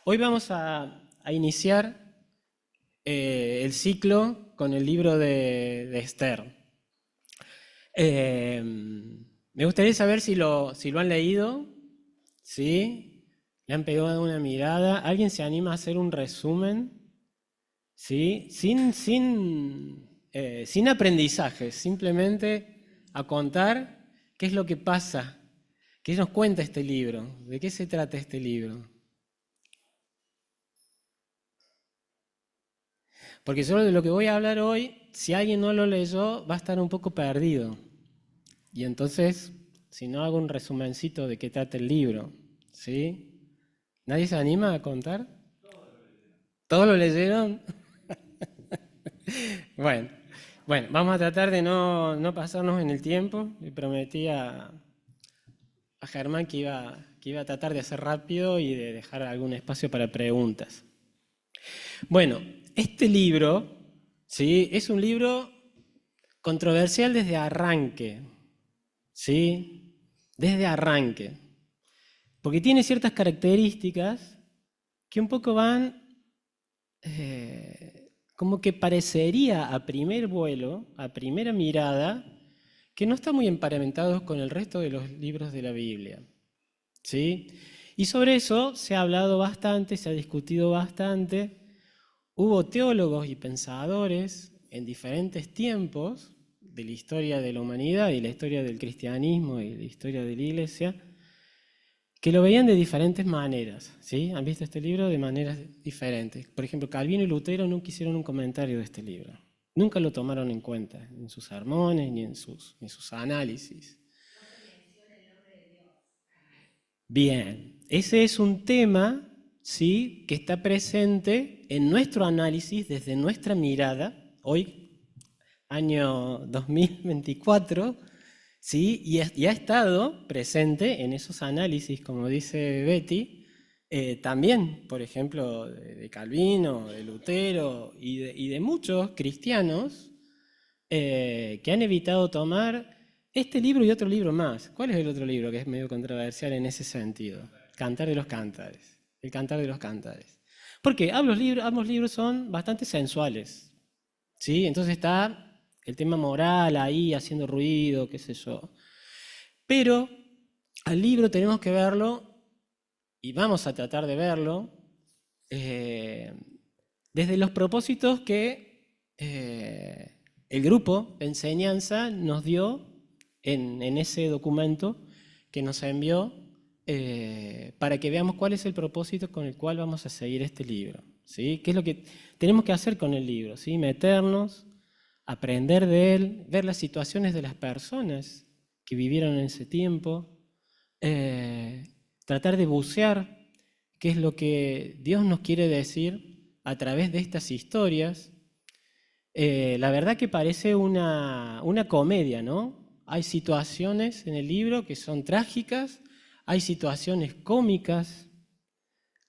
Hoy vamos a iniciar el ciclo con el libro de Esther. Eh, Me gustaría saber si lo han leído, ¿sí? ¿Le han pegado una mirada? ¿Alguien se anima a hacer un resumen? ¿Sí? Sin aprendizaje, simplemente a contar qué es lo que pasa, qué nos cuenta este libro, de qué se trata este libro. Porque solo de lo que voy a hablar hoy, si alguien no lo leyó, va a estar un poco perdido. Y entonces, si no hago un resumencito de qué trata el libro, ¿sí? ¿Nadie se anima a contar? ¿Todos lo leyeron? Bueno, bueno, vamos a tratar de no pasarnos en el tiempo. Le prometí a Germán que iba a tratar de hacer rápido y de dejar algún espacio para preguntas. Bueno, este libro, ¿sí? Es un libro controversial desde arranque, ¿sí? Desde arranque. Porque tiene ciertas características que un poco van, como que parecería a primer vuelo, a primera mirada, que no están muy emparentados con el resto de los libros de la Biblia, ¿sí? Y sobre eso se ha hablado bastante, se ha discutido bastante. Hubo teólogos y pensadores en diferentes tiempos de la historia de la humanidad y la historia del cristianismo y la historia de la iglesia que lo veían de diferentes maneras, ¿sí? Han visto este libro de maneras diferentes. Por ejemplo, Calvino y Lutero nunca hicieron un comentario de este libro. Nunca lo tomaron en cuenta en sus sermones ni en sus análisis. Bien, ese es un tema, ¿sí? Que está presente en nuestro análisis desde nuestra mirada, hoy, año 2024, ¿sí? Y ha estado presente en esos análisis, como dice Betty, también, por ejemplo, de Calvino, de Lutero y de muchos cristianos que han evitado tomar este libro y otro libro más. ¿Cuál es el otro libro que es medio controversial en ese sentido? Cantar de los Cántares. El Cantar de los Cántares. Porque ambos libros son bastante sensuales, ¿sí? Entonces está el tema moral ahí haciendo ruido, qué sé yo. Pero al libro tenemos que verlo, y vamos a tratar de verlo, eh, desde los propósitos que el grupo de enseñanza nos dio en ese documento que nos envió para que veamos cuál es el propósito con el cual vamos a seguir este libro, ¿sí? ¿Qué es lo que tenemos que hacer con el libro? ¿Sí? Meternos, aprender de él, ver las situaciones de las personas que vivieron en ese tiempo, eh, tratar de bucear qué es lo que Dios nos quiere decir a través de estas historias. La verdad que parece una comedia, ¿no? Hay situaciones en el libro que son trágicas, hay situaciones cómicas,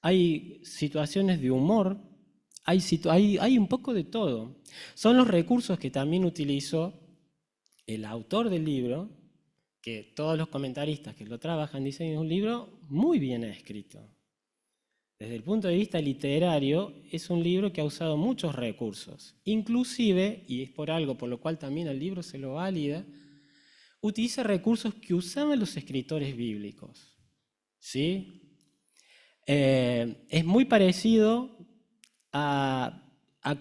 hay situaciones de humor, hay un poco de todo. Son los recursos que también utilizó el autor del libro, que todos los comentaristas que lo trabajan dicen que es un libro muy bien escrito. Desde el punto de vista literario, es un libro que ha usado muchos recursos. Inclusive, y es por algo por lo cual también al libro se lo valida, utiliza recursos que usaban los escritores bíblicos, ¿sí? Es muy parecido a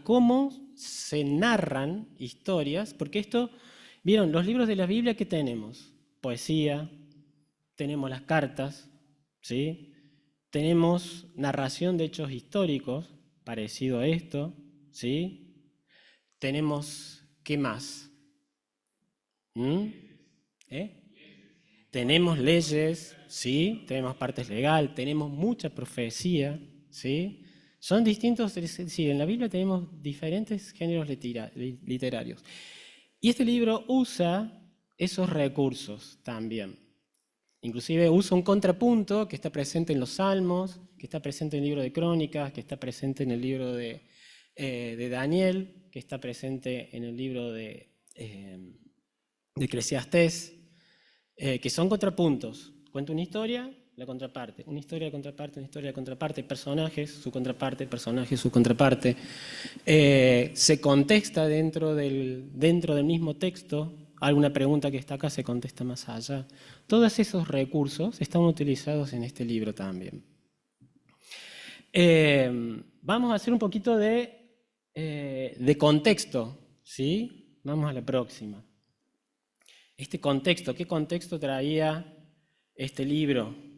cómo se narran historias, porque vieron, los libros de la Biblia que tenemos, poesía, tenemos las cartas, ¿sí? Tenemos narración de hechos históricos, parecido a esto, ¿sí? Tenemos, ¿qué más? ¿Mm? ¿Eh? Tenemos leyes, ¿sí? Tenemos partes legales, tenemos mucha profecía, ¿sí? Son distintos, es decir, en la Biblia tenemos diferentes géneros literarios. Y este libro usa esos recursos también. Inclusive usa un contrapunto que está presente en los Salmos, que está presente en el libro de Crónicas, que está presente en el libro de Daniel, que está presente en el libro de Eclesiastés, que son contrapuntos. Cuenta una historia, la contraparte, una historia, la contraparte, una historia, la contraparte, personajes, su contraparte, personajes, su contraparte. Se contesta dentro del mismo texto, alguna pregunta que está acá se contesta más allá. Todos esos recursos están utilizados en este libro también. Vamos a hacer un poquito de contexto, ¿sí? Vamos a la próxima. Este contexto, ¿qué contexto traía este libro?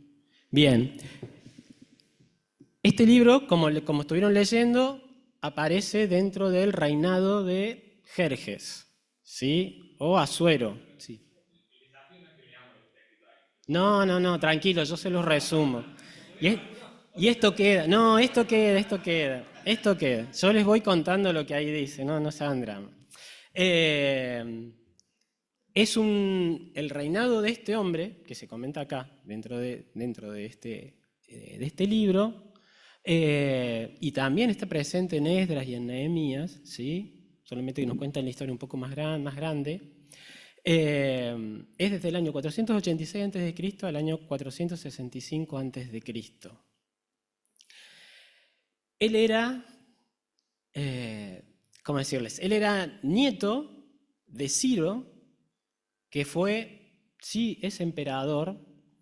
Bien, este libro, como estuvieron leyendo, aparece dentro del reinado de Jerjes, ¿sí? O Asuero, ¿sí? No, tranquilo, yo se los resumo. Y esto queda, no, esto queda. Yo les voy contando lo que ahí dice, no se hagan drama. El reinado de este hombre, que se comenta acá, dentro de este libro, y también está presente en Esdras y en Nehemías, ¿sí? Solamente que nos cuentan la historia un poco más grande. Es desde el año 486 a.C. al año 465 a.C. Él era, ¿cómo decirles? Él era nieto de Ciro, que fue, sí, ese emperador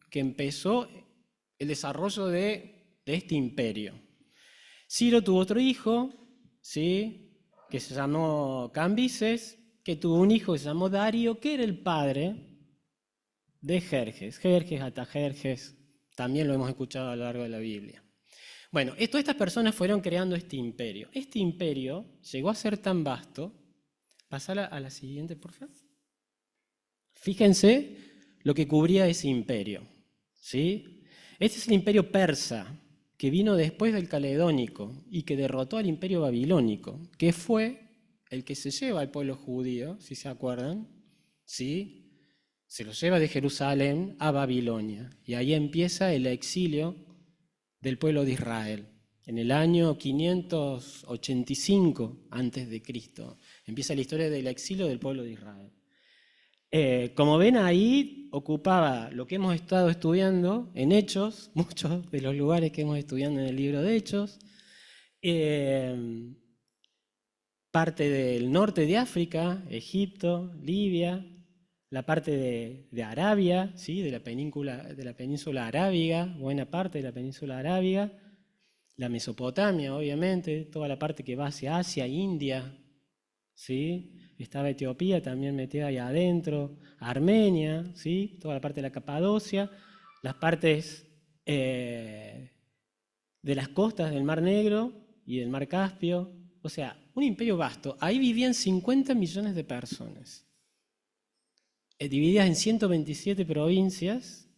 que empezó el desarrollo de este imperio. Ciro tuvo otro hijo, ¿sí? Que se llamó Cambises, que tuvo un hijo que se llamó Darío, que era el padre de Jerjes. Jerjes, Artajerjes, también lo hemos escuchado a lo largo de la Biblia. Bueno, todas estas personas fueron creando este imperio. Este imperio llegó a ser tan vasto. Pasala a la siguiente, por favor. Fíjense lo que cubría ese imperio, ¿sí? Este es el imperio persa, que vino después del caledónico y que derrotó al imperio babilónico, que fue el que se lleva al pueblo judío, si se acuerdan, ¿sí? Se lo lleva de Jerusalén a Babilonia, y ahí empieza el exilio del pueblo de Israel. En el año 585 a.C. empieza la historia del exilio del pueblo de Israel. Como ven ahí, ocupaba lo que hemos estado estudiando en Hechos, muchos de los lugares que hemos estudiado en el libro de Hechos, parte del norte de África, Egipto, Libia, la parte de Arabia, ¿sí? de la península arábiga, buena parte de la península arábiga, la Mesopotamia, obviamente, toda la parte que va hacia Asia, India, ¿sí? Estaba Etiopía también metida ahí adentro, Armenia, ¿sí? Toda la parte de la Capadocia, las partes de las costas del Mar Negro y del Mar Caspio, o sea, un imperio vasto. Ahí vivían 50 millones de personas, divididas en 127 provincias,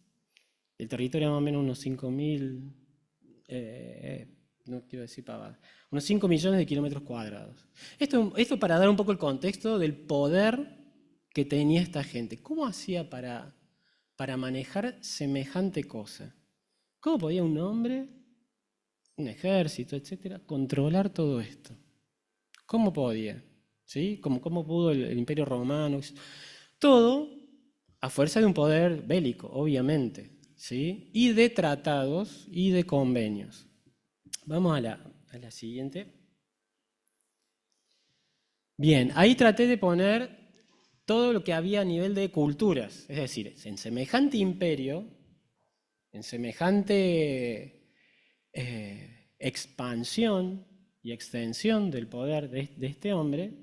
el territorio más o menos unos 5.000, no quiero decir pavadas, unos 5 millones de kilómetros cuadrados. Esto para dar un poco el contexto del poder que tenía esta gente. ¿Cómo hacía para manejar semejante cosa? ¿Cómo podía un hombre, un ejército, etcétera, controlar todo esto? ¿Cómo podía? ¿Sí? ¿Cómo pudo el Imperio Romano? Todo a fuerza de un poder bélico, obviamente, ¿sí? Y de tratados y de convenios. Vamos a la siguiente. Bien, ahí traté de poner todo lo que había a nivel de culturas. Es decir, en semejante imperio, en semejante expansión y extensión del poder de este hombre,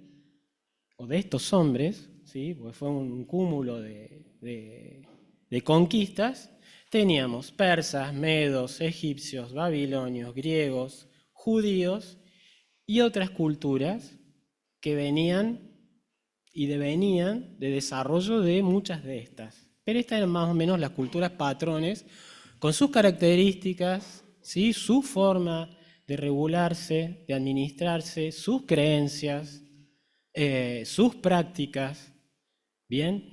o de estos hombres, ¿sí? Porque fue un cúmulo de conquistas, teníamos persas, medos, egipcios, babilonios, griegos, judíos y otras culturas que venían y devenían de desarrollo de muchas de estas. Pero estas eran más o menos las culturas patrones, con sus características, ¿sí? Su forma de regularse, de administrarse, sus creencias, sus prácticas. Bien,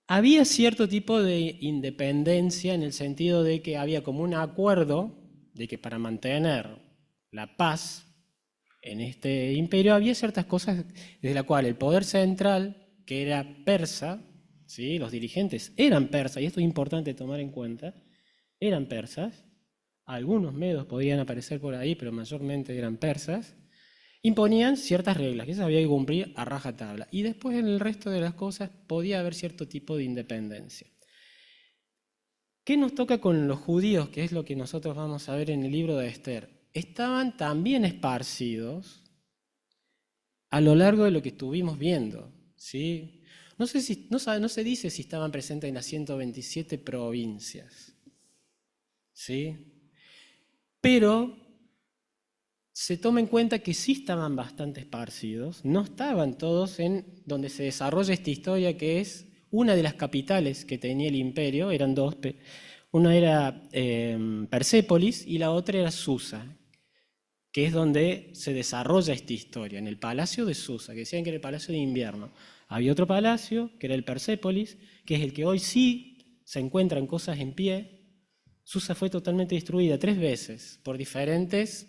había cierto tipo de independencia en el sentido de que había como un acuerdo de que para mantener la paz en este imperio había ciertas cosas desde la cual el poder central, que era persa, ¿sí? Los dirigentes eran persas, y esto es importante tomar en cuenta, eran persas, algunos medos podían aparecer por ahí, pero mayormente eran persas, imponían ciertas reglas que se había que cumplir a rajatabla. Y después en el resto de las cosas podía haber cierto tipo de independencia. ¿Qué nos toca con los judíos? Que es lo que nosotros vamos a ver en el libro de Esther. Estaban también esparcidos a lo largo de lo que estuvimos viendo, ¿sí? No se dice si estaban presentes en las 127 provincias, ¿sí? Pero se toma en cuenta que sí estaban bastante esparcidos, no estaban todos en donde se desarrolla esta historia, que es una de las capitales que tenía el imperio, eran dos, una era Persépolis y la otra era Susa, que es donde se desarrolla esta historia, en el palacio de Susa, que decían que era el palacio de invierno. Había otro palacio, que era el Persépolis, que es el que hoy sí se encuentran cosas en pie. Susa fue totalmente destruida 3 veces por diferentes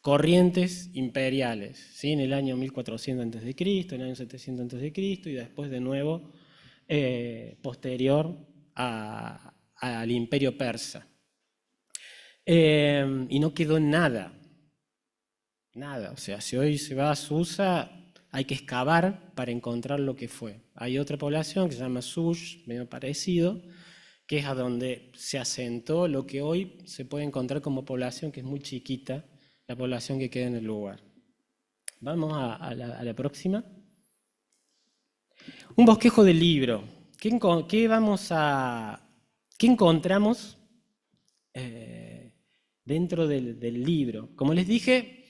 corrientes imperiales, ¿sí? En el año 1400 a.C., en el año 700 a.C. y después de nuevo posterior al imperio persa. Y no quedó nada, nada. O sea, si hoy se va a Susa, hay que excavar para encontrar lo que fue. Hay otra población que se llama Sush, medio parecido, que es a donde se asentó lo que hoy se puede encontrar como población, que es muy chiquita, la población que queda en el lugar. Vamos a la próxima. Un bosquejo del libro. ¿Qué encontramos dentro del libro? Como les dije,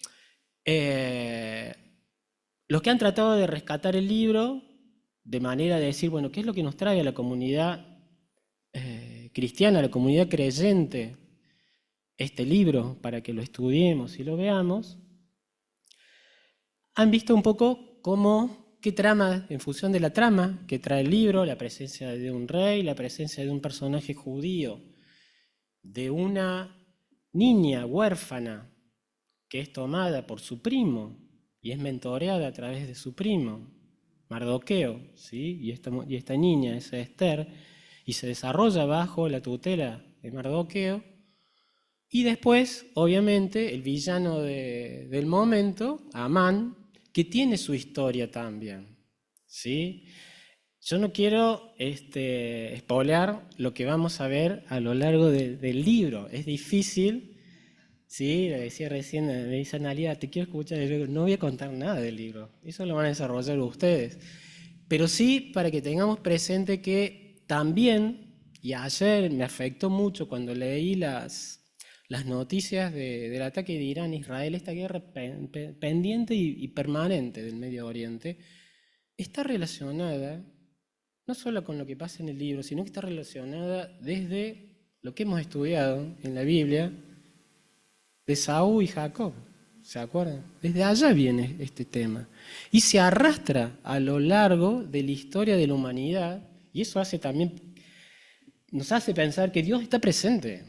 los que han tratado de rescatar el libro de manera de decir, bueno, ¿qué es lo que nos trae a la comunidad cristiana, a la comunidad creyente, este libro para que lo estudiemos y lo veamos? Han visto un poco qué trama, en función de la trama que trae el libro, la presencia de un rey, la presencia de un personaje judío, de una niña huérfana que es tomada por su primo y es mentoreada a través de su primo, Mardoqueo, ¿sí? y esta niña es Esther, y se desarrolla bajo la tutela de Mardoqueo. Y después, obviamente, el villano del momento, Amán, que tiene su historia también, ¿sí? Yo no quiero spoilear lo que vamos a ver a lo largo del libro. Es difícil, ¿sí? Lo decía recién, me dice Analia, te quiero escuchar, y yo no voy a contar nada del libro. Eso lo van a desarrollar ustedes. Pero sí para que tengamos presente que también, y ayer me afectó mucho cuando leí las noticias del ataque de Irán a Israel, esta guerra pendiente y permanente del Medio Oriente, está relacionada no solo con lo que pasa en el libro, sino que está relacionada desde lo que hemos estudiado en la Biblia de Saúl y Jacob. ¿Se acuerdan? Desde allá viene este tema. Y se arrastra a lo largo de la historia de la humanidad, y eso nos hace pensar que Dios está presente.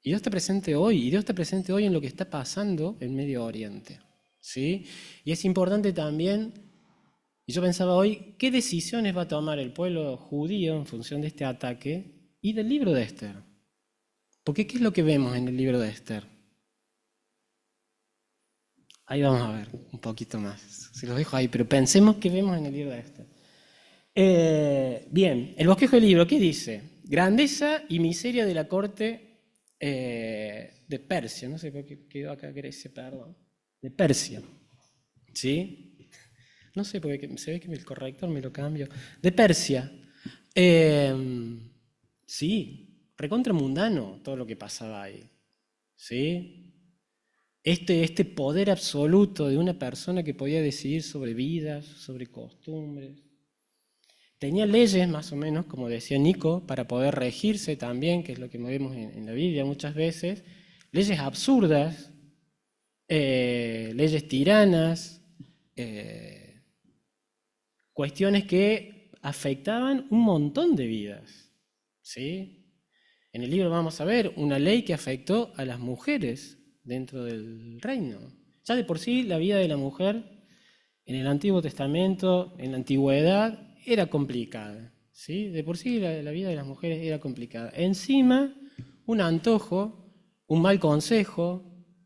Y Dios está presente hoy, y Dios está presente hoy en lo que está pasando en Medio Oriente. ¿Sí? Y es importante también, y yo pensaba hoy, ¿qué decisiones va a tomar el pueblo judío en función de este ataque y del libro de Esther? Porque ¿qué es lo que vemos en el libro de Esther? Ahí vamos a ver un poquito más. Se los dejo ahí, pero pensemos qué vemos en el libro de Esther. Bien, el bosquejo del libro, ¿qué dice? Grandeza y miseria de la corte de Persia. No sé por qué quedó acá Grecia, perdón. De Persia. ¿Sí? No sé, porque se ve que el corrector me lo cambio. De Persia. Sí, recontra mundano todo lo que pasaba ahí. ¿Sí? Este poder absoluto de una persona que podía decidir sobre vidas, sobre costumbres. Tenía leyes, más o menos, como decía Nico, para poder regirse también, que es lo que vemos en la Biblia muchas veces. Leyes absurdas, leyes tiranas, cuestiones que afectaban un montón de vidas. ¿Sí? En el libro vamos a ver una ley que afectó a las mujeres dentro del reino. Ya de por sí la vida de la mujer en el Antiguo Testamento, en la antigüedad, era complicada. ¿sí? De por sí la vida de las mujeres era complicada. Encima, un antojo, un mal consejo,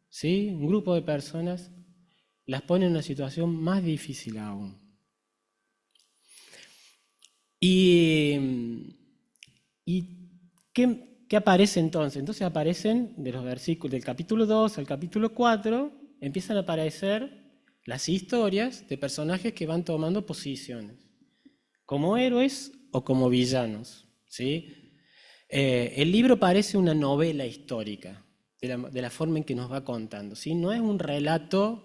¿sí? Un grupo de personas las pone en una situación más difícil aún. ¿Y qué aparece entonces? Entonces aparecen de los versículos del capítulo 2 al capítulo 4, empiezan a aparecer las historias de personajes que van tomando posiciones, como héroes o como villanos, ¿sí? El libro parece una novela histórica, de la forma en que nos va contando, ¿sí? No es un relato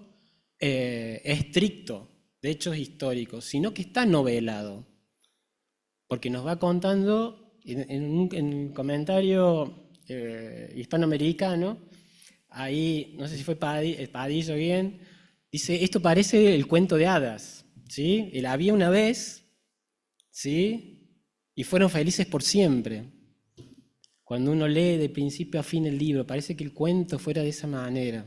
estricto de hechos históricos, sino que está novelado, porque nos va contando en un comentario hispanoamericano, ahí, no sé si fue Padillo bien, dice, esto parece el cuento de hadas, ¿sí? El había una vez, ¿sí? Y fueron felices por siempre. Cuando uno lee de principio a fin el libro, parece que el cuento fuera de esa manera.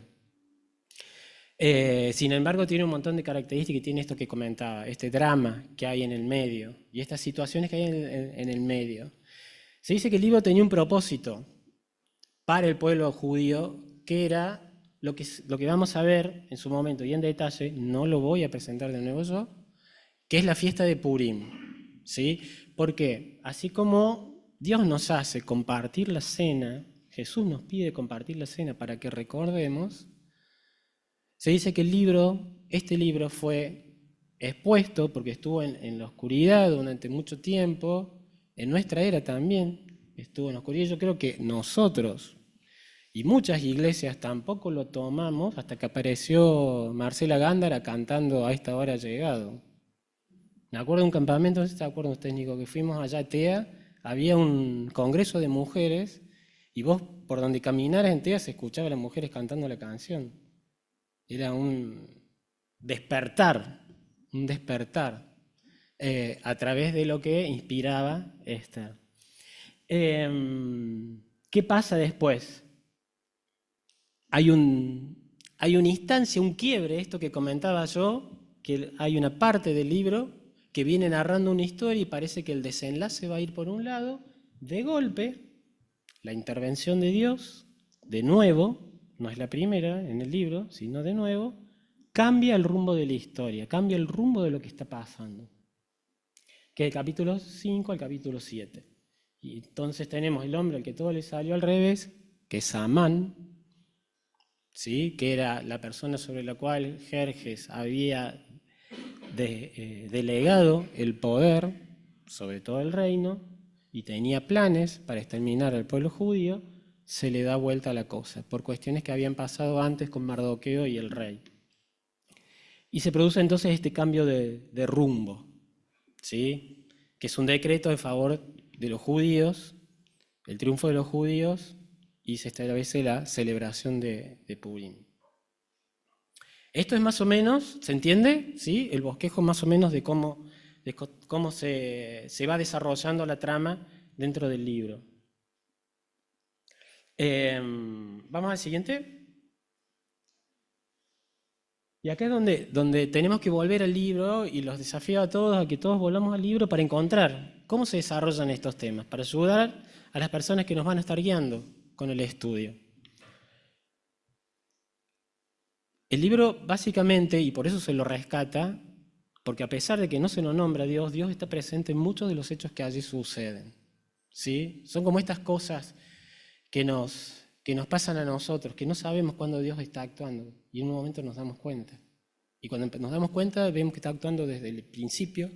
Sin embargo, tiene un montón de características y tiene esto que comentaba, este drama que hay en el medio y estas situaciones que hay en el medio. Se dice que el libro tenía un propósito para el pueblo judío, que era lo que vamos a ver en su momento y en detalle, no lo voy a presentar de nuevo yo, que es la fiesta de Purim. ¿Sí? Porque así como Dios nos hace compartir la cena, Jesús nos pide compartir la cena para que recordemos, se dice que este libro fue expuesto porque estuvo en la oscuridad durante mucho tiempo, en nuestra era también estuvo en la oscuridad. Yo creo que nosotros y muchas iglesias tampoco lo tomamos hasta que apareció Marcela Gándara cantando "A esta hora ha llegado". Me acuerdo de un campamento, no sé si se acuerdan ustedes, Nico, que fuimos allá a TEA, había un congreso de mujeres y vos por donde caminaras en TEA se escuchaba a las mujeres cantando la canción. Era un despertar a través de lo que inspiraba Esther. ¿Qué pasa después? Hay una instancia, un quiebre, esto que comentaba yo, que hay una parte del libro que viene narrando una historia y parece que el desenlace va a ir por un lado. De golpe, la intervención de Dios, de nuevo, no es la primera en el libro, sino de nuevo, cambia el rumbo de la historia, cambia el rumbo de lo que está pasando, que es del capítulo 5 al capítulo 7. Y entonces tenemos el hombre al que todo le salió al revés, que es Amán, ¿sí? Que era la persona sobre la cual Jerjes había delegado el poder sobre todo el reino y tenía planes para exterminar al pueblo judío, se le da vuelta a la cosa, por cuestiones que habían pasado antes con Mardoqueo y el rey. Y se produce entonces este cambio de rumbo, ¿sí? Que es un decreto en favor de los judíos, el triunfo de los judíos, y se establece la celebración de Purim. Esto es más o menos, ¿se entiende? ¿Sí? El bosquejo más o menos de cómo se va desarrollando la trama dentro del libro. Vamos al siguiente. Y acá es donde tenemos que volver al libro y los desafío a todos a que todos volvamos al libro para encontrar cómo se desarrollan estos temas, para ayudar a las personas que nos van a estar guiando con el estudio. El libro básicamente, y por eso se lo rescata, porque a pesar de que no se lo nombra a Dios, Dios está presente en muchos de los hechos que allí suceden. ¿Sí? Son como estas cosas que nos pasan a nosotros, que no sabemos cuándo Dios está actuando y en un momento nos damos cuenta. Y cuando nos damos cuenta vemos que está actuando desde el principio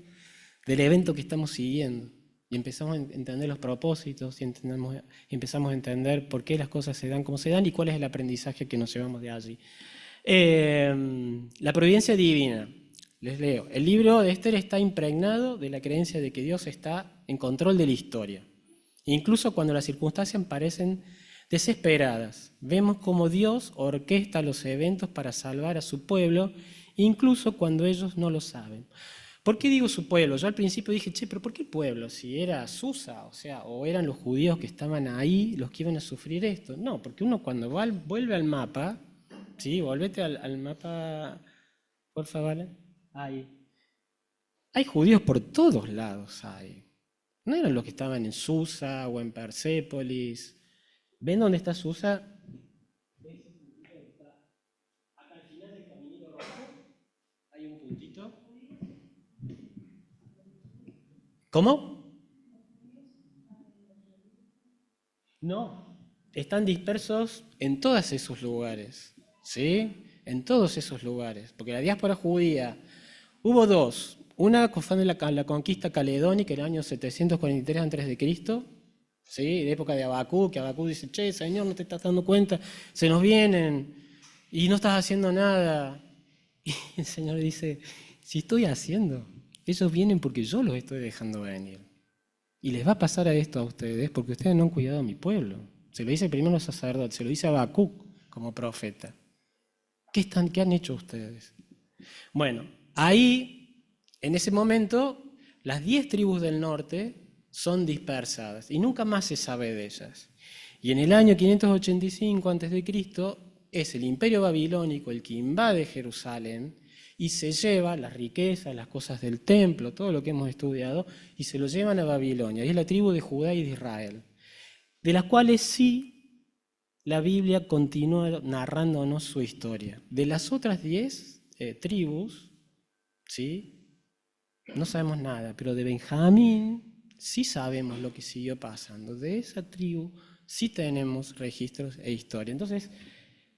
del evento que estamos siguiendo y empezamos a entender los propósitos y empezamos a entender por qué las cosas se dan como se dan y cuál es el aprendizaje que nos llevamos de allí. La providencia divina. Les leo. El libro de Esther está impregnado de la creencia de que Dios está en control de la historia. Incluso cuando las circunstancias parecen desesperadas, vemos cómo Dios orquesta los eventos para salvar a su pueblo, incluso cuando ellos no lo saben. ¿Por qué digo su pueblo? Yo al principio dije, pero ¿por qué pueblo? Si era Susa, o eran los judíos que estaban ahí los que iban a sufrir esto. No, porque uno cuando vuelve al mapa, ¿sí? Volvete al mapa, por favor. Ahí. Hay judíos por todos lados, hay. No eran los que estaban en Susa o en Persépolis. ¿Ven dónde está Susa? Acá al final del caminito rojo hay un puntito. ¿Cómo? No, están dispersos en todos esos lugares, ¿sí? En todos esos lugares, porque la diáspora judía, hubo dos. Una fue en la conquista caledónica en el año 743 a.C., ¿sí? De época de Abacú, que Abacú dice, che, Señor, no te estás dando cuenta, se nos vienen y no estás haciendo nada. Y el Señor dice, si estoy haciendo, ellos vienen porque yo los estoy dejando venir. Y les va a pasar a esto a ustedes porque ustedes no han cuidado a mi pueblo. Se lo dice primero los sacerdotes, se lo dice a Habacuc como profeta. ¿Qué han hecho ustedes? Bueno, ahí, en ese momento, las 10 tribus del norte son dispersadas y nunca más se sabe de ellas. Y en el año 585 a.C. es el imperio babilónico el que invade Jerusalén y se lleva las riquezas, las cosas del templo, todo lo que hemos estudiado, y se lo llevan a Babilonia. Y es la tribu de Judá y de Israel, de las cuales sí la Biblia continúa narrándonos su historia. De las otras 10 tribus, ¿sí? No sabemos nada, pero de Benjamín sí sabemos lo que siguió pasando. De esa tribu sí tenemos registros e historia. Entonces,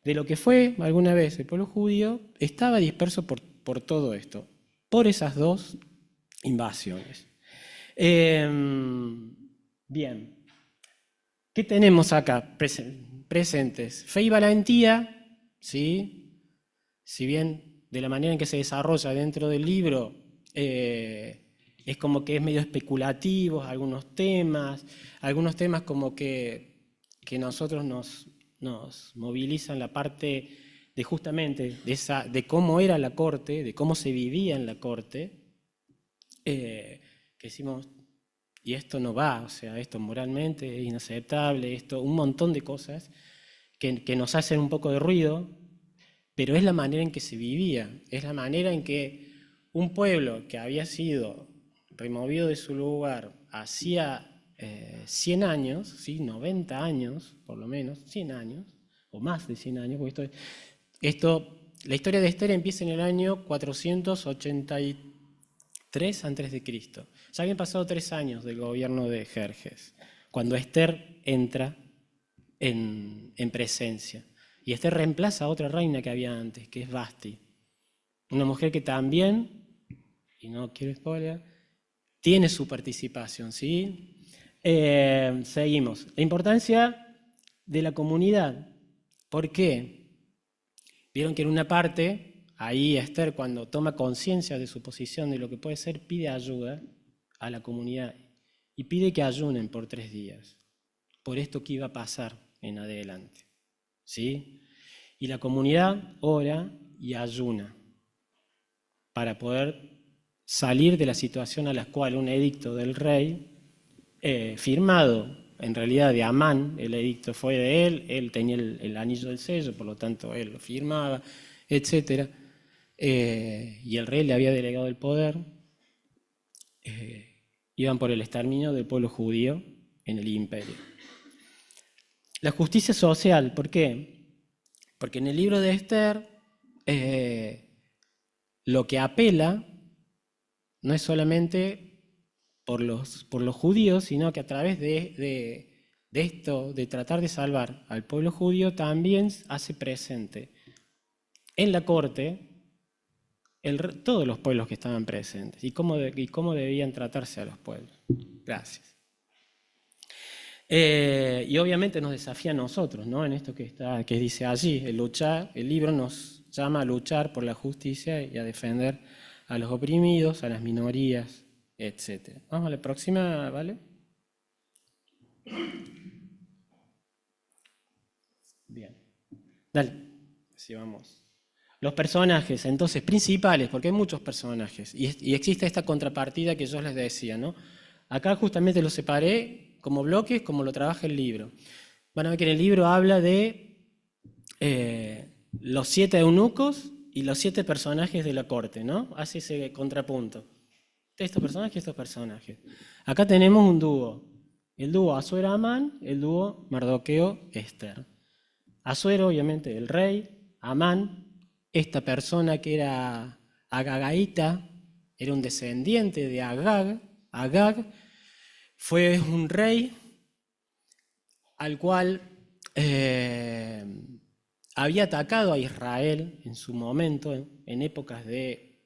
de lo que fue alguna vez el pueblo judío, estaba disperso por todo esto, por esas dos invasiones. Bien, ¿qué tenemos acá presentes? Fe y valentía, ¿sí? Si bien de la manera en que se desarrolla dentro del libro es como que es medio especulativo, algunos temas como que nosotros nos movilizan la parte de justamente de cómo era la corte, de cómo se vivía en la corte, que decimos, y esto no va, o sea, esto moralmente es inaceptable, esto, un montón de cosas que nos hacen un poco de ruido, pero es la manera en que se vivía, es la manera en que un pueblo que había sido removido de su lugar hacía 100 años, ¿sí? 90 años, por lo menos, 100 años, o más de 100 años, porque la historia de Esther empieza en el año 483 a.C. Ya habían pasado 3 años del gobierno de Jerjes, cuando Esther entra en presencia. Y Esther reemplaza a otra reina que había antes, que es Vasti. Una mujer que también, y no quiero spoiler, tiene su participación, ¿sí? Seguimos. La importancia de la comunidad. ¿Por qué? Vieron que en una parte, ahí Esther, cuando toma conciencia de su posición, de lo que puede ser, pide ayuda a la comunidad y pide que ayunen por 3 días, por esto que iba a pasar en adelante, ¿sí? Y la comunidad ora y ayuna para poder salir de la situación a la cual un edicto del rey, firmado en realidad de Amán, el edicto fue de él tenía el anillo del sello, por lo tanto él lo firmaba, etc. Y el rey le había delegado el poder, iban por el exterminio del pueblo judío en el imperio. La justicia social, ¿por qué? Porque en el libro de Esther lo que apela no es solamente por los judíos, sino que a través de esto, de tratar de salvar al pueblo judío, también hace presente en la corte todos los pueblos que estaban presentes y cómo debían tratarse a los pueblos. Gracias. Y obviamente nos desafía a nosotros, ¿no? En esto que dice allí, el libro nos llama a luchar por la justicia y a defender a los oprimidos, a las minorías, etc. Vamos a la próxima, ¿vale? Bien. Dale, así vamos. Los personajes, entonces, principales, porque hay muchos personajes, y existe esta contrapartida que yo les decía, ¿no? Acá justamente lo separé como bloques, como lo trabaja el libro. Van a ver que en el libro habla de los 7 eunucos y los 7 personajes de la corte, ¿no? Hace ese contrapunto. estos personajes y estos personajes. Acá tenemos un dúo. El dúo Asuero-Amán, el dúo Mardoqueo-Ester. Asuero, obviamente, el rey. Amán, esta persona que era agagaíta, era un descendiente de Agag. Agag fue un rey al cual había atacado a Israel en su momento, en épocas de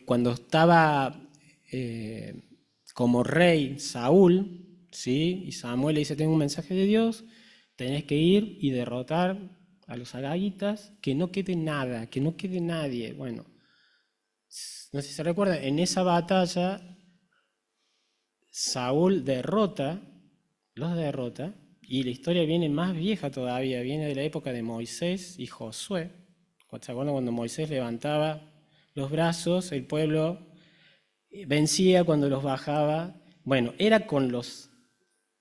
cuando estaba como rey Saúl, ¿sí? Y Samuel le dice, tengo un mensaje de Dios, tenés que ir y derrotar a los agagitas, que no quede nada, que no quede nadie. Bueno, no sé si se recuerda, en esa batalla Saúl los derrota, y la historia viene más vieja todavía, viene de la época de Moisés y Josué. ¿Se acuerdan cuando Moisés levantaba los brazos, el pueblo vencía cuando los bajaba? Bueno, era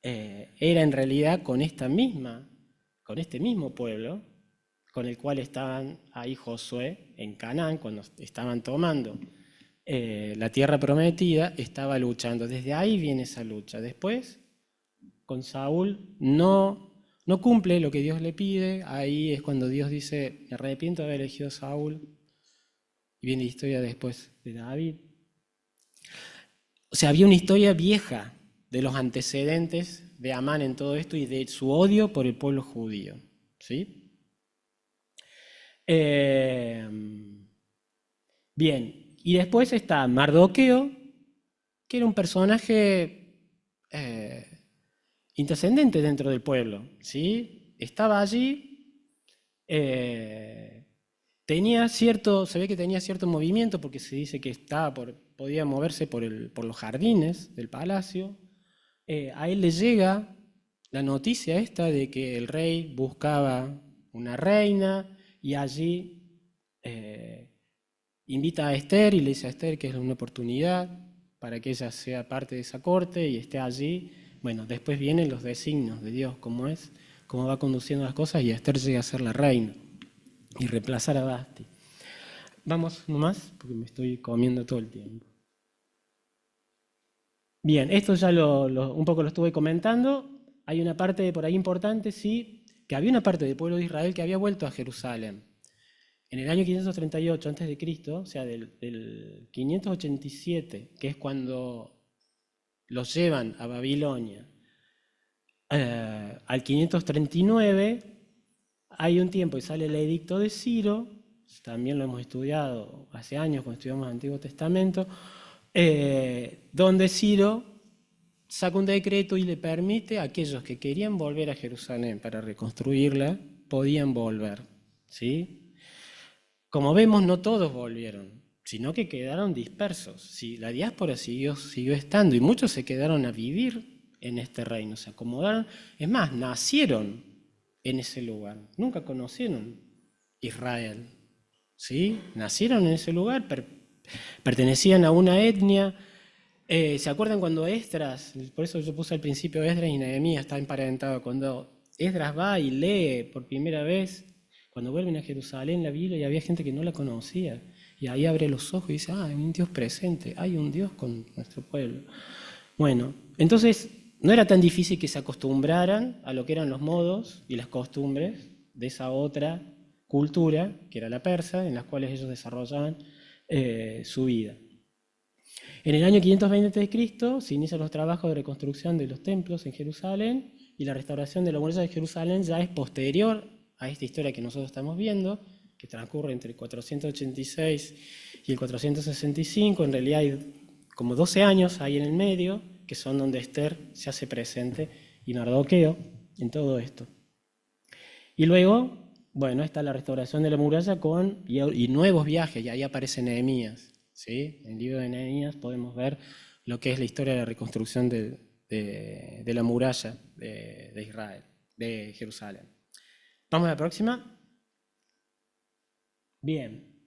en realidad con este mismo pueblo, con el cual estaban ahí Josué en Canaán, cuando estaban tomando la tierra prometida, estaba luchando. Desde ahí viene esa lucha. Después, con Saúl, no cumple lo que Dios le pide. Ahí es cuando Dios dice, me arrepiento de haber elegido a Saúl. Y viene la historia después de David. O sea, había una historia vieja de los antecedentes de Amán en todo esto y de su odio por el pueblo judío. ¿Sí? Bien, y después está Mardoqueo, que era un personaje intrascendente dentro del pueblo, ¿sí? Estaba allí, se ve que tenía cierto movimiento porque se dice que podía moverse por los jardines del palacio. A él le llega la noticia esta de que el rey buscaba una reina y allí invita a Esther y le dice a Esther que es una oportunidad para que ella sea parte de esa corte y esté allí. Bueno, después vienen los designios de Dios, cómo va conduciendo las cosas, y Esther llega a ser la reina y reemplazar a Vasti. Vamos nomás, porque me estoy comiendo todo el tiempo. Bien, esto ya un poco lo estuve comentando. Hay una parte por ahí importante, sí, que había una parte del pueblo de Israel que había vuelto a Jerusalén. En el año 538 a.C., o sea, del 587, que es cuando los llevan a Babilonia, al 539, hay un tiempo y sale el edicto de Ciro, también lo hemos estudiado hace años cuando estudiamos el Antiguo Testamento, donde Ciro saca un decreto y le permite a aquellos que querían volver a Jerusalén para reconstruirla, podían volver, ¿sí? Como vemos, no todos volvieron, sino que quedaron dispersos. Sí, la diáspora siguió estando y muchos se quedaron a vivir en este reino, se acomodaron. Es más, nacieron en ese lugar, nunca conocieron Israel. ¿Sí? Nacieron en ese lugar, pertenecían a una etnia. ¿Se acuerdan cuando Esdras, por eso yo puse al principio Esdras y Nehemías está emparentado, cuando Esdras va y lee por primera vez, cuando vuelven a Jerusalén la Biblia, y había gente que no la conocía, y ahí abre los ojos y dice, hay un Dios presente, hay un Dios con nuestro pueblo. Bueno, entonces no era tan difícil que se acostumbraran a lo que eran los modos y las costumbres de esa otra cultura, que era la persa, en las cuales ellos desarrollaban su vida. En el año 520 a.C. se inician los trabajos de reconstrucción de los templos en Jerusalén, y la restauración de la muralla de Jerusalén ya es posterior a esta historia que nosotros estamos viendo, que transcurre entre el 486 y el 465. En realidad hay como 12 años ahí en el medio, que son donde Esther se hace presente y Mardoqueo en todo esto. Y luego, bueno, está la restauración de la muralla y nuevos viajes, y ahí aparece Nehemías. ¿Sí? En el libro de Nehemías podemos ver lo que es la historia de la reconstrucción de la muralla de Israel, de Jerusalén. Vamos a la próxima. Bien,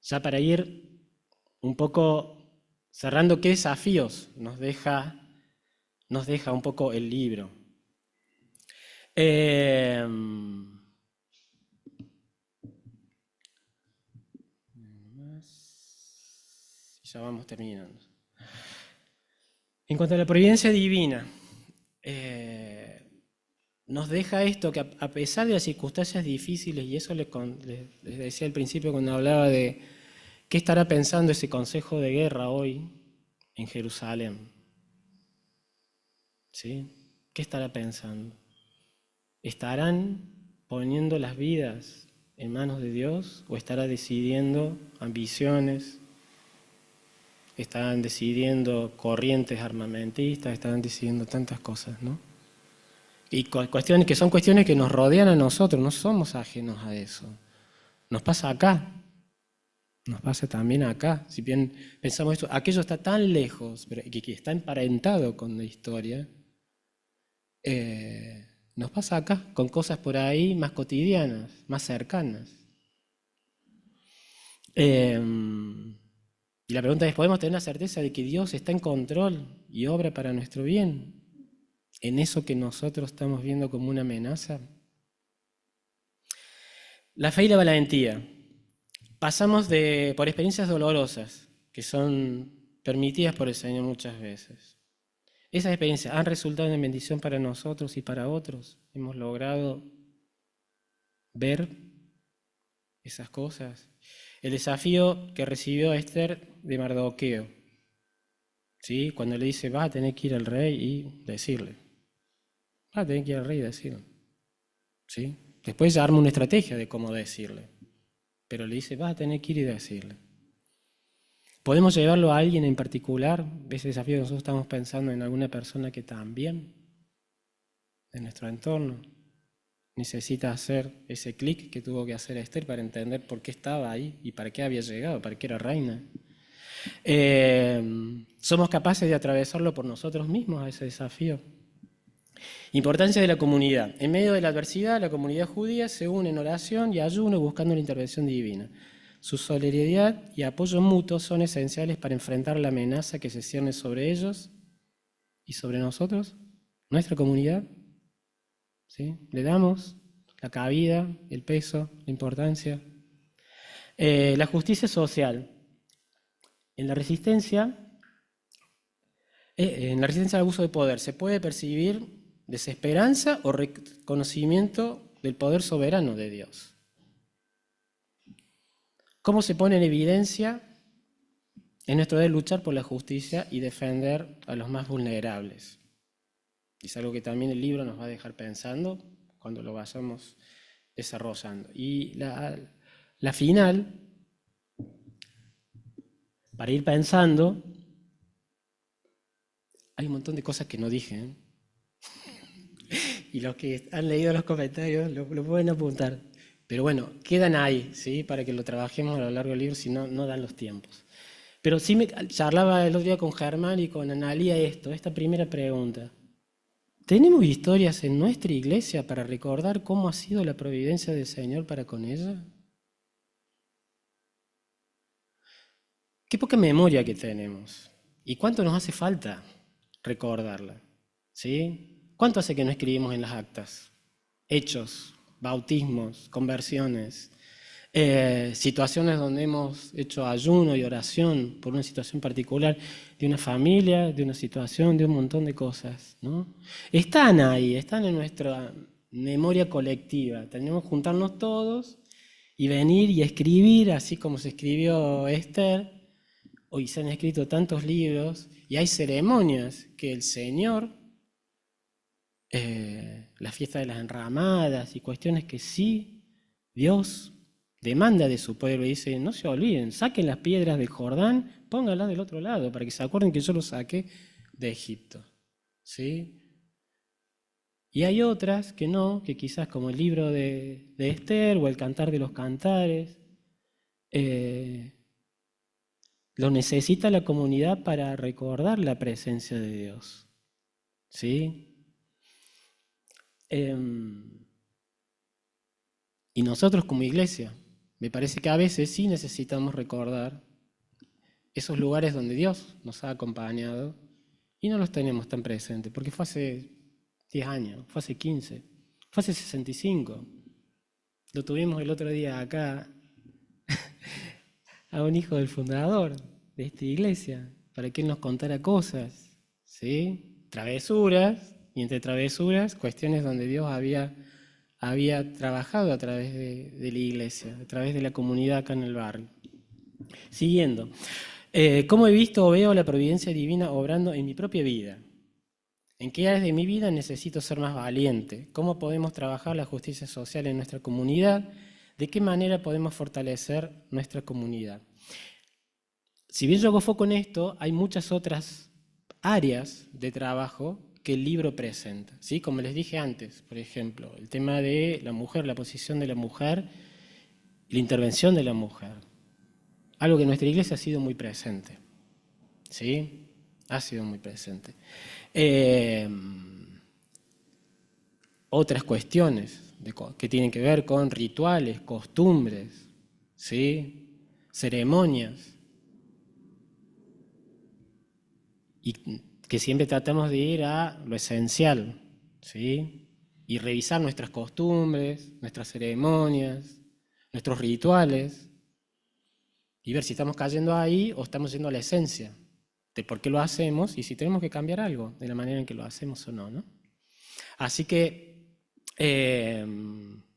ya para ir un poco cerrando, ¿qué desafíos nos deja un poco el libro? ya vamos terminando. En cuanto a la providencia divina, nos deja esto que a pesar de las circunstancias difíciles, y eso les decía al principio cuando hablaba de qué estará pensando ese consejo de guerra hoy en Jerusalén. ¿Sí? ¿Qué estará pensando? ¿Estarán poniendo las vidas en manos de Dios o estará decidiendo ambiciones? ¿Estarán decidiendo corrientes armamentistas? ¿Estarán decidiendo tantas cosas, no? Y cuestiones que son cuestiones que nos rodean a nosotros, no somos ajenos a eso. Nos pasa acá, nos pasa también acá. Si bien pensamos esto, aquello está tan lejos, pero que está emparentado con la historia, nos pasa acá, con cosas por ahí más cotidianas, más cercanas. Y la pregunta es, ¿podemos tener la certeza de que Dios está en control y obra para nuestro bien en eso que nosotros estamos viendo como una amenaza? La fe y la valentía. Pasamos por experiencias dolorosas que son permitidas por el Señor muchas veces. Esas experiencias han resultado en bendición para nosotros y para otros. Hemos logrado ver esas cosas. El desafío que recibió Esther de Mardoqueo, ¿sí? Cuando le dice, vas a tener que ir al rey y decirle. Vas a tener que ir al rey y decirle. ¿Sí? Después ella arma una estrategia de cómo decirle. Pero le dice, vas a tener que ir y decirle. ¿Podemos llevarlo a alguien en particular? Ese desafío que nosotros estamos pensando en alguna persona que también, de nuestro entorno, necesita hacer ese clic que tuvo que hacer Esther para entender por qué estaba ahí y para qué había llegado, para qué era reina. ¿Somos capaces de atravesarlo por nosotros mismos a ese desafío? Importancia de la comunidad. En medio de la adversidad, la comunidad judía se une en oración y ayuno buscando la intervención divina. Su solidaridad y apoyo mutuo son esenciales para enfrentar la amenaza que se cierne sobre ellos y sobre nosotros, nuestra comunidad. ¿Sí? Le damos la cabida, el peso, la importancia. La justicia social. En la resistencia al abuso de poder se puede percibir desesperanza o reconocimiento del poder soberano de Dios. ¿Cómo se pone en evidencia? Es nuestro deber luchar por la justicia y defender a los más vulnerables. Es algo que también el libro nos va a dejar pensando cuando lo vayamos desarrollando. Y la final, para ir pensando, hay un montón de cosas que no dije, ¿eh? Y los que han leído los comentarios lo pueden apuntar. Pero bueno, quedan ahí, ¿sí? Para que lo trabajemos a lo largo del libro, si no, no dan los tiempos. Pero sí me charlaba el otro día con Germán y con Analía esta primera pregunta. ¿Tenemos historias en nuestra iglesia para recordar cómo ha sido la providencia del Señor para con ella? Qué poca memoria que tenemos. ¿Y cuánto nos hace falta recordarla? ¿Sí? ¿Cuánto hace que no escribimos en las actas? Hechos, bautismos, conversiones, situaciones donde hemos hecho ayuno y oración por una situación particular de una familia, de una situación, de un montón de cosas, ¿no? Están ahí, están en nuestra memoria colectiva. Tenemos que juntarnos todos y venir y escribir, así como se escribió Esther. Hoy se han escrito tantos libros y hay ceremonias que el Señor, la fiesta de las enramadas y cuestiones que sí Dios demanda de su pueblo y dice, no se olviden, saquen las piedras del Jordán, pónganlas del otro lado para que se acuerden que yo los saqué de Egipto. ¿Sí? Y hay otras que no, que quizás como el libro de Esther o el Cantar de los Cantares, lo necesita la comunidad para recordar la presencia de Dios. ¿Sí? Y nosotros como iglesia, me parece que a veces sí necesitamos recordar esos lugares donde Dios nos ha acompañado y no los tenemos tan presentes, porque fue hace 10 años, fue hace 15, fue hace 65. Lo tuvimos el otro día acá a un hijo del fundador. de esta iglesia, para que Él nos contara cosas, ¿sí? Travesuras, y entre travesuras, cuestiones donde Dios había trabajado a través de la iglesia, a través de la comunidad acá en el barrio. Siguiendo, ¿cómo he visto o veo la providencia divina obrando en mi propia vida? ¿En qué áreas de mi vida necesito ser más valiente? ¿Cómo podemos trabajar la justicia social en nuestra comunidad? ¿De qué manera podemos fortalecer nuestra comunidad? Si bien yo hago foco en esto, hay muchas otras áreas de trabajo que el libro presenta, ¿sí? Como les dije antes, por ejemplo, el tema de la mujer, la posición de la mujer, la intervención de la mujer. Algo que en nuestra iglesia ha sido muy presente, ¿sí? Ha sido muy presente. Otras cuestiones que tienen que ver con rituales, costumbres, ¿sí? Ceremonias, y que siempre tratamos de ir a lo esencial, ¿sí? Y revisar nuestras costumbres, nuestras ceremonias, nuestros rituales, y ver si estamos cayendo ahí o estamos yendo a la esencia de por qué lo hacemos y si tenemos que cambiar algo de la manera en que lo hacemos o no, ¿no? Así que,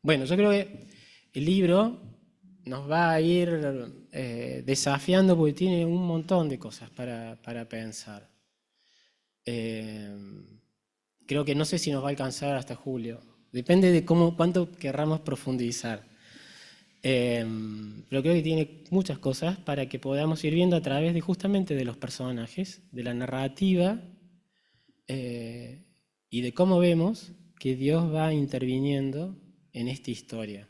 bueno, yo creo que el libro nos va a ir desafiando porque tiene un montón de cosas para pensar. Creo que no sé si nos va a alcanzar hasta julio. Depende de cuánto querramos profundizar. Pero creo que tiene muchas cosas para que podamos ir viendo a través de justamente de los personajes, de la narrativa y de cómo vemos que Dios va interviniendo en esta historia.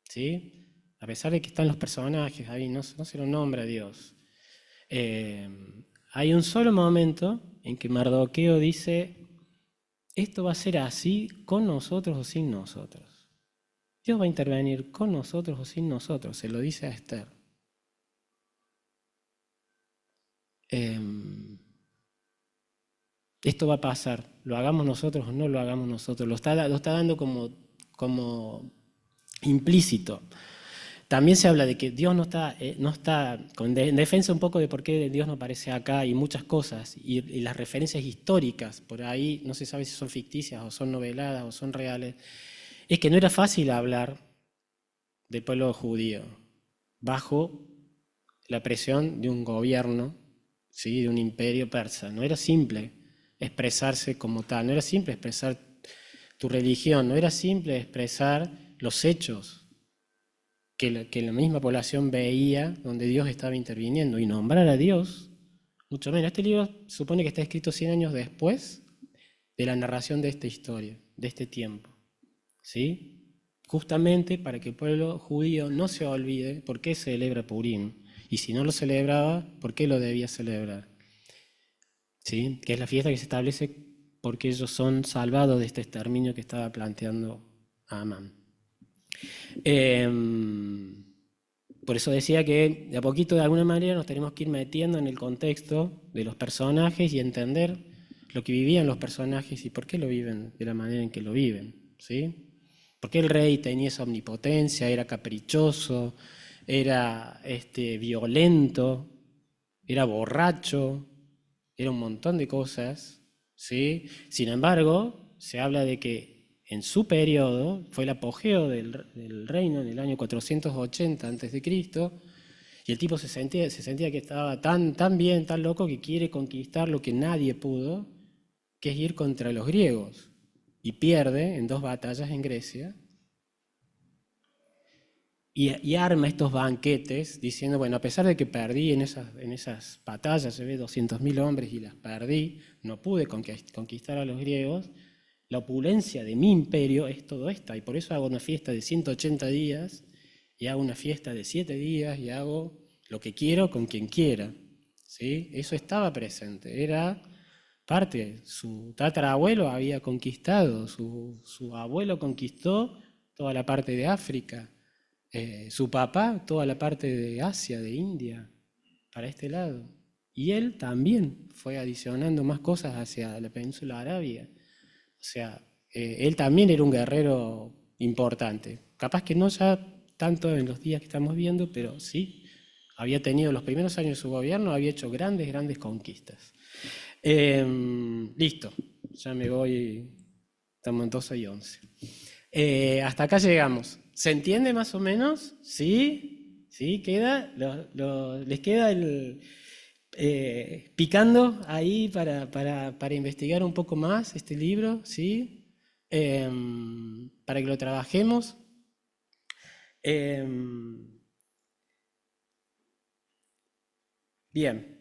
¿Sí? A pesar de que están los personajes ahí, no se lo nombra a Dios. Hay un solo momento en que Mardoqueo dice, esto va a ser así con nosotros o sin nosotros. Dios va a intervenir con nosotros o sin nosotros, se lo dice a Esther. Esto va a pasar, lo hagamos nosotros o no lo hagamos nosotros, lo está dando como implícito. También se habla de que Dios no está en defensa un poco de por qué Dios no aparece acá y muchas cosas, y las referencias históricas, por ahí no se sabe si son ficticias o son noveladas o son reales, es que no era fácil hablar del pueblo judío bajo la presión de un gobierno, ¿sí? De un imperio persa. No era simple expresarse como tal, no era simple expresar tu religión, no era simple expresar los hechos que la misma población veía donde Dios estaba interviniendo y nombrar a Dios, mucho menos. Este libro supone que está escrito 100 años después de la narración de esta historia, de este tiempo, ¿sí? Justamente para que el pueblo judío no se olvide por qué celebra Purim, y si no lo celebraba, por qué lo debía celebrar, ¿sí? Que es la fiesta que se establece porque ellos son salvados de este exterminio que estaba planteando Amán. Por eso decía que de a poquito, de alguna manera, nos tenemos que ir metiendo en el contexto de los personajes y entender lo que vivían los personajes y por qué lo viven de la manera en que lo viven, ¿sí? ¿Por qué el rey tenía esa omnipotencia, era caprichoso, era violento, era borracho, era un montón de cosas, ¿sí? Sin embargo, se habla de que en su periodo fue el apogeo del reino en el año 480 a.C., y el tipo se sentía que estaba tan bien, tan loco, que quiere conquistar lo que nadie pudo, que es ir contra los griegos, y pierde en 2 batallas en Grecia, y arma estos banquetes diciendo, bueno, a pesar de que perdí en esas batallas, llevé 200.000 hombres y las perdí, no pude conquistar a los griegos, la opulencia de mi imperio es todo esto, y por eso hago una fiesta de 180 días, y hago una fiesta de 7 días, y hago lo que quiero con quien quiera, ¿sí? Eso estaba presente, era parte, su tatarabuelo había conquistado, su abuelo conquistó toda la parte de África, su papá toda la parte de Asia, de India, para este lado. Y él también fue adicionando más cosas hacia la península arábiga. O sea, él también era un guerrero importante. Capaz que no ya tanto en los días que estamos viendo, pero sí Había tenido los primeros años de su gobierno, había hecho grandes conquistas. Listo, ya me voy, estamos en 12 y 11. Hasta acá llegamos. ¿Se entiende más o menos? ¿Sí? ¿Sí? ¿Queda? ¿Les queda el picando ahí para investigar un poco más este libro? ¿Sí? Para que lo trabajemos. Bien,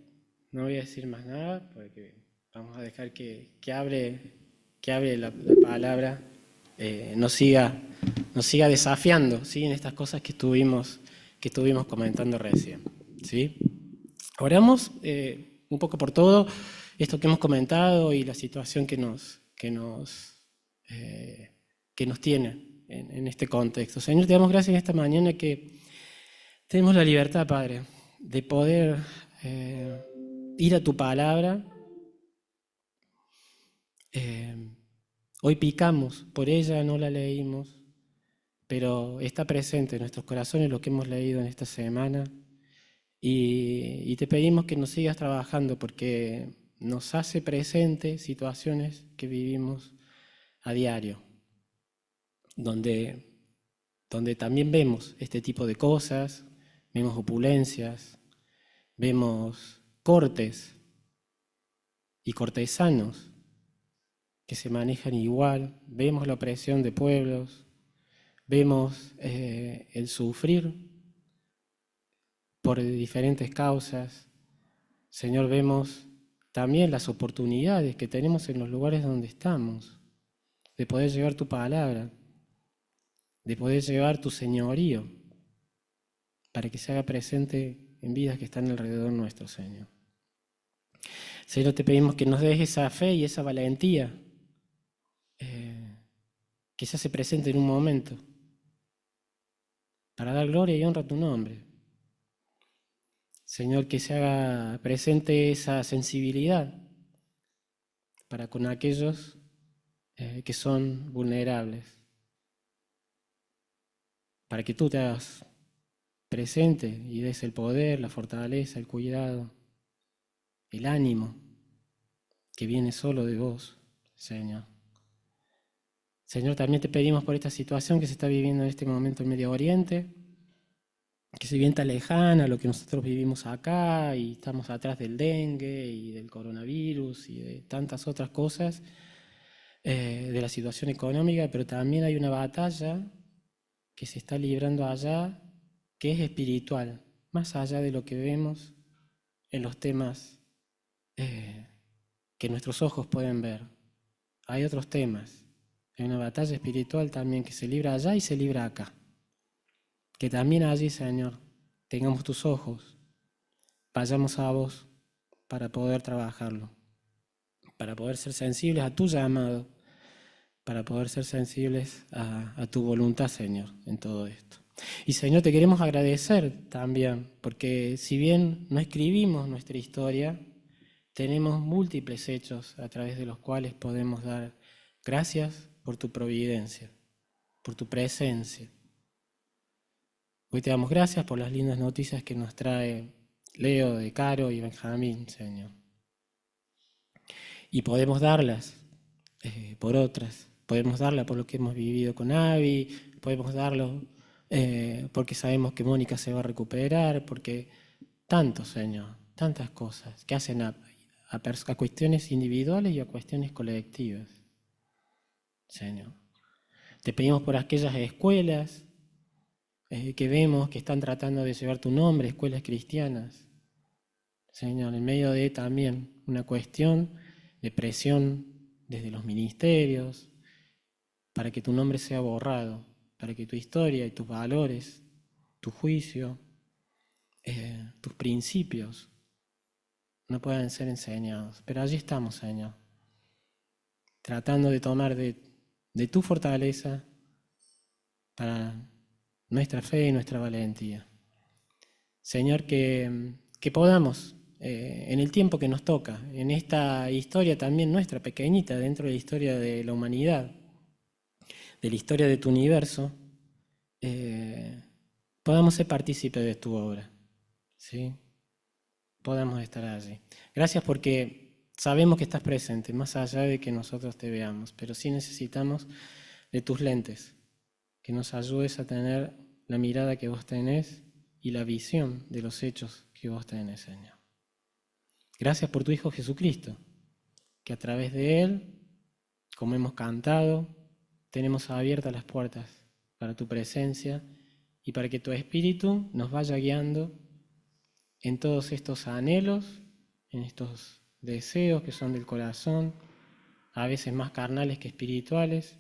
no voy a decir más nada porque vamos a dejar que hable la palabra, nos siga desafiando, ¿sí? En estas cosas que estuvimos comentando recién. ¿Sí? Oramos un poco por todo esto que hemos comentado y la situación que nos tiene en este contexto. Señor, te damos gracias en esta mañana que tenemos la libertad, Padre, de poder ir a tu palabra. Hoy picamos por ella, no la leímos, pero está presente en nuestros corazones lo que hemos leído en esta semana. Y te pedimos que nos sigas trabajando porque nos hace presente situaciones que vivimos a diario, donde también vemos este tipo de cosas, vemos opulencias, vemos cortes y cortesanos que se manejan igual, vemos la opresión de pueblos, vemos el sufrir por diferentes causas. Señor, vemos también las oportunidades que tenemos en los lugares donde estamos, de poder llevar tu palabra, de poder llevar tu señorío, para que se haga presente en vidas que están alrededor nuestro, Señor. Señor, te pedimos que nos des esa fe y esa valentía que se hace presente en un momento, para dar gloria y honra a tu nombre. Señor, que se haga presente esa sensibilidad para con aquellos que son vulnerables, para que tú te hagas presente y des el poder, la fortaleza, el cuidado, el ánimo que viene solo de vos, Señor. Señor, también te pedimos por esta situación que se está viviendo en este momento en Medio Oriente, que si bien está lejana a lo que nosotros vivimos acá y estamos atrás del dengue y del coronavirus y de tantas otras cosas, de la situación económica, pero también hay una batalla que se está librando allá que es espiritual, más allá de lo que vemos en los temas que nuestros ojos pueden ver. Hay otros temas, hay una batalla espiritual también que se libra allá y se libra acá. Que también allí, Señor, tengamos tus ojos, vayamos a vos para poder trabajarlo, para poder ser sensibles a tu llamado, para poder ser sensibles a tu voluntad, Señor, en todo esto. Y Señor, te queremos agradecer también, porque si bien no escribimos nuestra historia, tenemos múltiples hechos a través de los cuales podemos dar gracias por tu providencia, por tu presencia. Hoy te damos gracias por las lindas noticias que nos trae Leo, de Caro y Benjamín, Señor. Y podemos darlas por otras. Podemos darla por lo que hemos vivido con Abby, podemos darlo porque sabemos que Mónica se va a recuperar, porque tanto, Señor, tantas cosas que hacen a cuestiones individuales y a cuestiones colectivas, Señor. Te pedimos por aquellas escuelas que vemos que están tratando de llevar tu nombre, escuelas cristianas, Señor, en medio de también una cuestión de presión desde los ministerios, para que tu nombre sea borrado, para que tu historia y tus valores, tu juicio, tus principios no puedan ser enseñados. Pero allí estamos, Señor, tratando de tomar de tu fortaleza para nuestra fe y nuestra valentía. Señor, que podamos, en el tiempo que nos toca, en esta historia también nuestra, pequeñita, dentro de la historia de la humanidad, de la historia de tu universo, podamos ser partícipes de tu obra. ¿sí? Podamos estar allí. Gracias porque sabemos que estás presente, más allá de que nosotros te veamos, pero sí necesitamos de tus lentes, que nos ayudes a tener la mirada que vos tenés y la visión de los hechos que vos tenés, Señor. Gracias por tu Hijo Jesucristo, que a través de Él, como hemos cantado, tenemos abiertas las puertas para tu presencia y para que tu Espíritu nos vaya guiando en todos estos anhelos, en estos deseos que son del corazón, a veces más carnales que espirituales,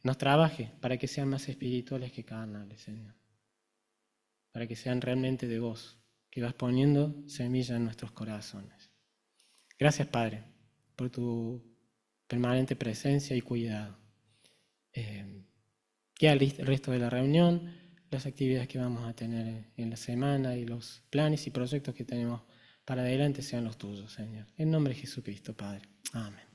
nos trabaje para que sean más espirituales que carnales, Señor. Para que sean realmente de vos, que vas poniendo semilla en nuestros corazones. Gracias, Padre, por tu permanente presencia y cuidado. Queda el resto de la reunión, las actividades que vamos a tener en la semana y los planes y proyectos que tenemos para adelante sean los tuyos, Señor. En nombre de Jesucristo, Padre. Amén.